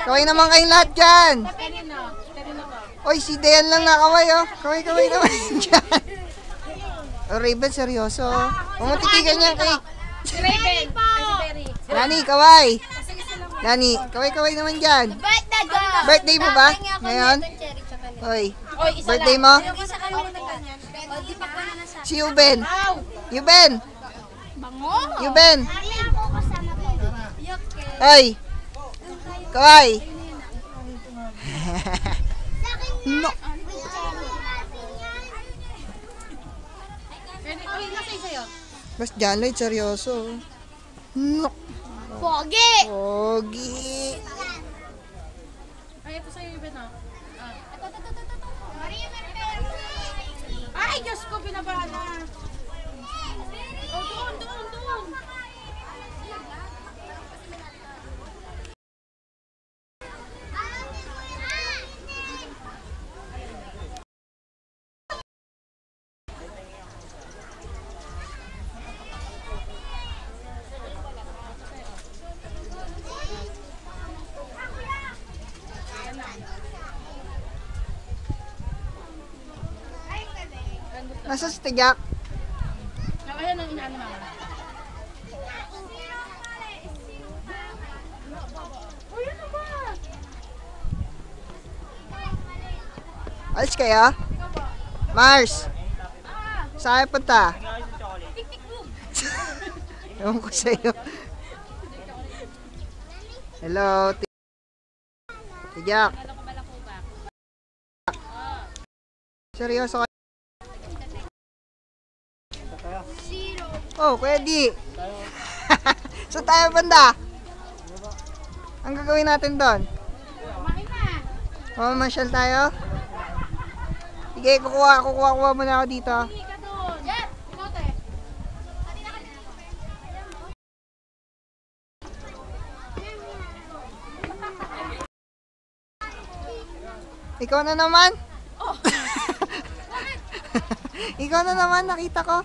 Kaway naman kayong lahat dyan. Oy, si Dayan lang nakaway, oh. Kaway naman dyan. Oh, Raven, seryoso. Huwag mo titigan yan kay... Si Raven. Nani, kaway. Nani, kaway naman dyan. Birthday mo ba? Ngayon? Oy, birthday mo? Si Yuben. Yuben. Yuben. Oy. Kaway. No. Bas dyan, Lloyd, seryoso. No. Pogi! Pogi. Ay, ito sa'yo, Yuben, oh. Ay, Diyos ko, binabahan na. Oh, doon. Nasa si Tigak? Ayan ang inaano naman. Oh, yun na ba? Alis kayo? Mars! Saan kayo punta? Ewan ko sa'yo. Hello, Tigak. Seryoso ka? Oh, Kuya Di. So tayo banda. Ang gagawin natin doon? Mamasyal tayo? Sige, kukuha muna ako dito. Ikaw na naman? Ikaw na naman, nakita ko.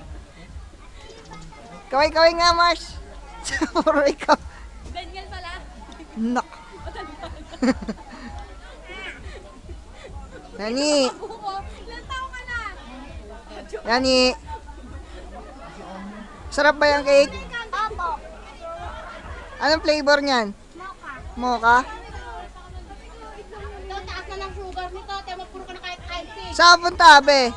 Kaway nga, Mars. Puro ikaw. Daniel pala. Nak. Nani. Ilan taong ka na? Nani. Sarap ba yung cake? Opo. Anong flavor niyan? Mocha. Taas na ng sugar nito. Tema puro ka na kahit ice. Saan punta, be?